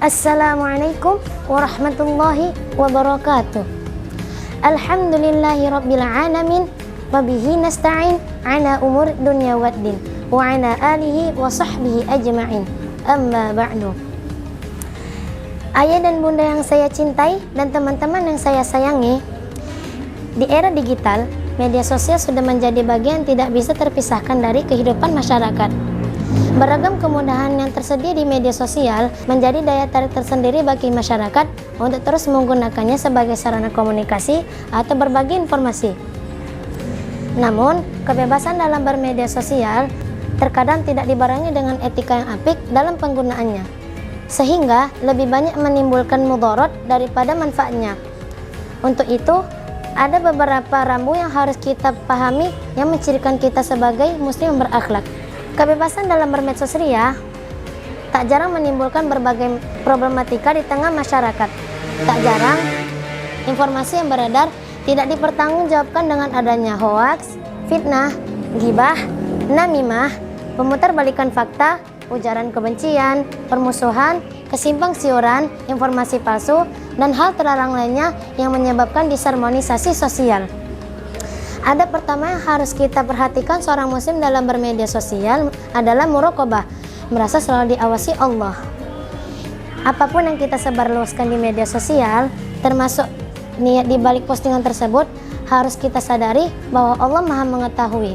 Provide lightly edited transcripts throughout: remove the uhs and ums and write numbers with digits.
Assalamualaikum warahmatullahi wabarakatuh. Alhamdulillahi rabbil alamin, wabihi nasta'in ala umur dunya waddin, wa ala alihi wa sahbihi ajma'in. Amma ba'du. Ayah dan bunda yang saya cintai dan teman-teman yang saya sayangi, di era digital, media sosial sudah menjadi bagian tidak bisa terpisahkan dari kehidupan masyarakat. Beragam kemudahan yang tersedia di media sosial menjadi daya tarik tersendiri bagi masyarakat untuk terus menggunakannya sebagai sarana komunikasi atau berbagi informasi. Namun, kebebasan dalam bermedia sosial terkadang tidak dibarengi dengan etika yang apik dalam penggunaannya, sehingga lebih banyak menimbulkan mudarat daripada manfaatnya. Untuk itu, ada beberapa rambu yang harus kita pahami yang mencirikan kita sebagai muslim yang berakhlak. Kebebasan dalam bermedsos ria tak jarang menimbulkan berbagai problematika di tengah masyarakat. Tak jarang informasi yang beredar tidak dipertanggungjawabkan dengan adanya hoaks, fitnah, ghibah, namimah, pemutarbalikan fakta, ujaran kebencian, permusuhan, kesimpang-siuran, informasi palsu, dan hal terlarang lainnya yang menyebabkan disharmonisasi sosial. Ada pertama yang harus kita perhatikan seorang muslim dalam bermedia sosial adalah muraqabah, merasa selalu diawasi Allah. Apapun yang kita sebarluaskan di media sosial, termasuk niat di balik postingan tersebut, harus kita sadari bahwa Allah Maha mengetahui.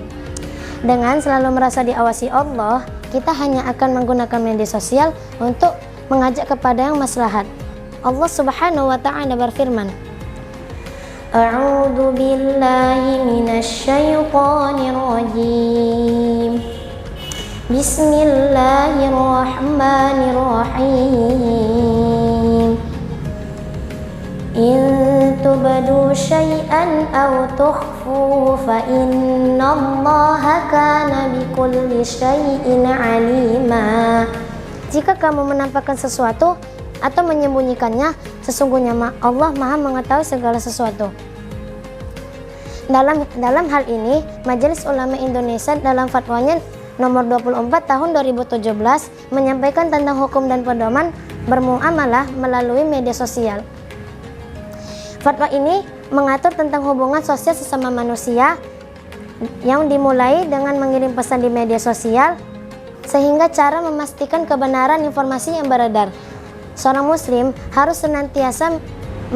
Dengan selalu merasa diawasi Allah, kita hanya akan menggunakan media sosial untuk mengajak kepada yang maslahat. Allah Subhanahu wa ta'ala berfirman, A'udzu billahi minasy syaithanir rajim. Bismillahirrahmanirrahim. In tubdu syai'an aw tukhfuhu fa innallaha kana bikulli syai'in 'alima. Jika kamu menampakkan sesuatu atau menyembunyikannya, sesungguhnya Allah Maha mengetahui segala sesuatu. Dalam hal ini, Majelis Ulama Indonesia dalam fatwanya nomor 24 tahun 2017 menyampaikan tentang hukum dan pedoman bermuamalah melalui media sosial. Fatwa ini mengatur tentang hubungan sosial sesama manusia yang dimulai dengan mengirim pesan di media sosial, sehingga cara memastikan kebenaran informasi yang beredar. Seorang muslim harus senantiasa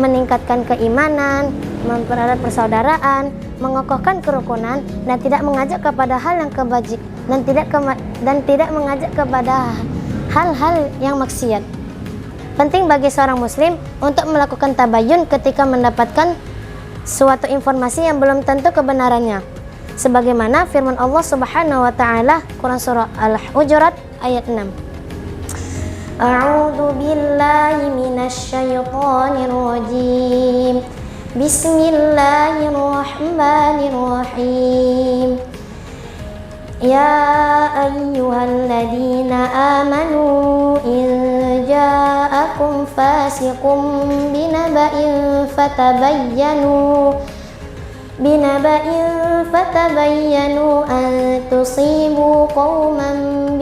meningkatkan keimanan, mempererat persaudaraan, mengokohkan kerukunan, dan tidak mengajak kepada hal yang kebajik dan tidak mengajak kepada hal-hal yang maksiat. Penting bagi seorang muslim untuk melakukan tabayun ketika mendapatkan suatu informasi yang belum tentu kebenarannya. Sebagaimana firman Allah Subhanahu wa ta'ala Quran surah Al-Hujurat ayat 6. A'udzu billahi minasy syaithanir rajim. Bismillahirrahmanirrahim. Ya ayyuhalladzina amanu in ja'akum fasiqun binaba'in fatabayyanu an tusibu qauman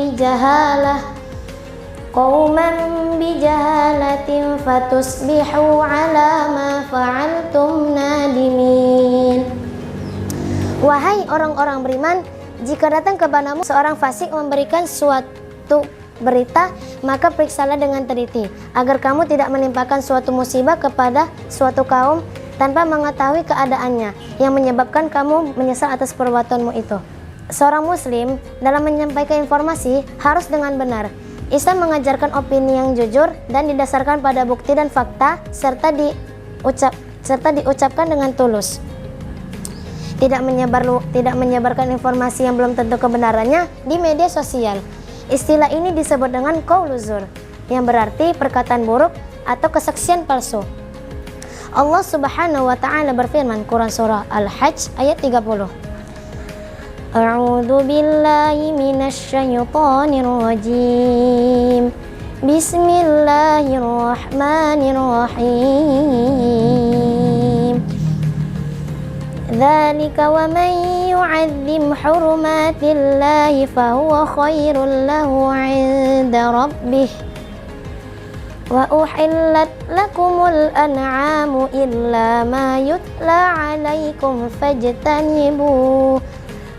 bijahalatin fatusbihu ala ma fa'altum nadimin. Wahai orang-orang beriman, jika datang kepadamu seorang fasik memberikan suatu berita, maka periksalah dengan teliti, agar kamu tidak menimpakan suatu musibah kepada suatu kaum tanpa mengetahui keadaannya, yang menyebabkan kamu menyesal atas perbuatanmu itu. Seorang muslim dalam menyampaikan informasi harus dengan benar. Islam mengajarkan opini yang jujur dan didasarkan pada bukti dan fakta, serta diucapkan dengan tulus. Tidak menyebarkan informasi yang belum tentu kebenarannya di media sosial. Istilah ini disebut dengan qaulu zur, yang berarti perkataan buruk atau kesaksian palsu. Allah Subhanahu wa ta'ala berfirman Quran surah Al-Hajj ayat 30. A'udzu billahi minasy syaithanir rajim. Bismillahirrahmanirrahim. Dzalika wa man yu'azzim hurumatillahi fahuwa khairul lahu 'inda rabbih Wa uhillat lakumul an'amu illa ma yutla 'alaikum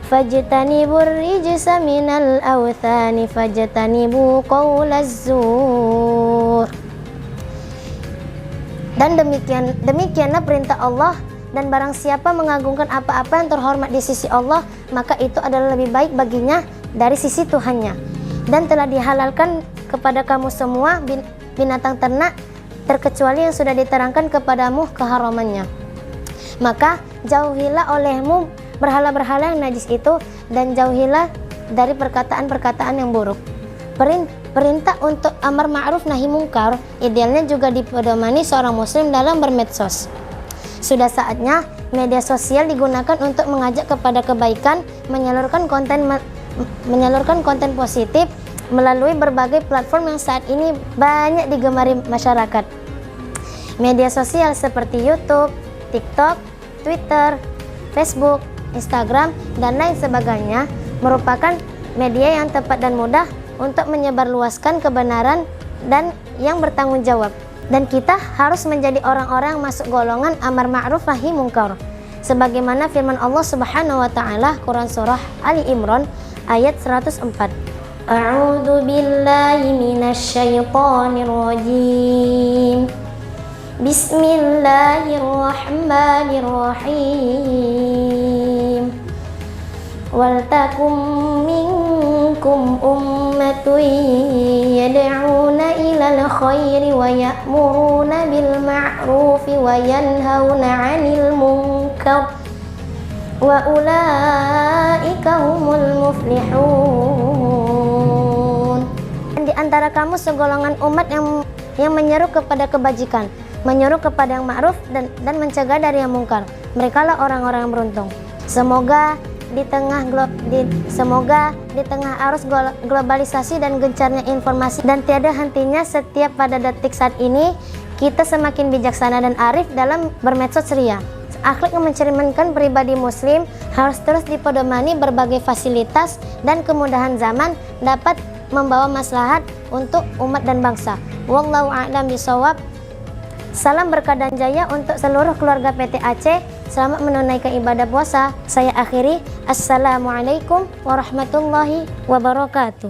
fajtanibur rijsa minal awthani fajtanibu qaulaz zur. Dan demikianlah perintah Allah, dan barang siapa mengagungkan apa-apa yang terhormat di sisi Allah, maka itu adalah lebih baik baginya dari sisi Tuhannya. Dan telah dihalalkan kepada kamu semua binatang ternak, terkecuali yang sudah diterangkan kepadamu keharamannya. Maka jauhilah olehmu berhala-berhala yang najis itu, dan jauhilah dari perkataan-perkataan yang buruk. Perintah untuk amar ma'ruf nahi mungkar idealnya juga dipedomani seorang muslim dalam bermedsos. Sudah saatnya media sosial digunakan untuk mengajak kepada kebaikan, menyalurkan konten positif melalui berbagai platform yang saat ini banyak digemari masyarakat. Media sosial seperti YouTube, TikTok, Twitter, Facebook, Instagram, dan lain sebagainya merupakan media yang tepat dan mudah untuk menyebarluaskan kebenaran dan yang bertanggung jawab. Dan kita harus menjadi orang-orang masuk golongan amar ma'ruf nahi munkar. Sebagaimana firman Allah Subhanahu wa taala Quran surah Ali Imran ayat 104. A'udzu billahi minasyaitonir rajim. Bismillahirrahmanirrahim. Wal takum minkum ummatun yad'una ilal khairi wa ya'muruna bil ma'rufi wa yanhauna 'anil munkar wa ulaika humul muflihun. Dan di antara kamu segolongan umat yang menyeru kepada kebajikan, menyuruh kepada yang ma'ruf dan mencegah dari yang mungkar. Merekalah orang-orang yang beruntung. Semoga di tengah arus globalisasi dan gencarnya informasi dan tiada hentinya setiap pada detik saat ini, kita semakin bijaksana dan arif dalam bermedsos ceria. Akhlak yang mencerminkan pribadi muslim harus terus dipedomani berbagai fasilitas, dan kemudahan zaman dapat membawa maslahat untuk umat dan bangsa. Wallahu a'lam bishawab. Salam berkah dan jaya untuk seluruh keluarga PT Aceh. Selamat menunaikan ibadah puasa. Saya akhiri. Assalamualaikum warahmatullahi wabarakatuh.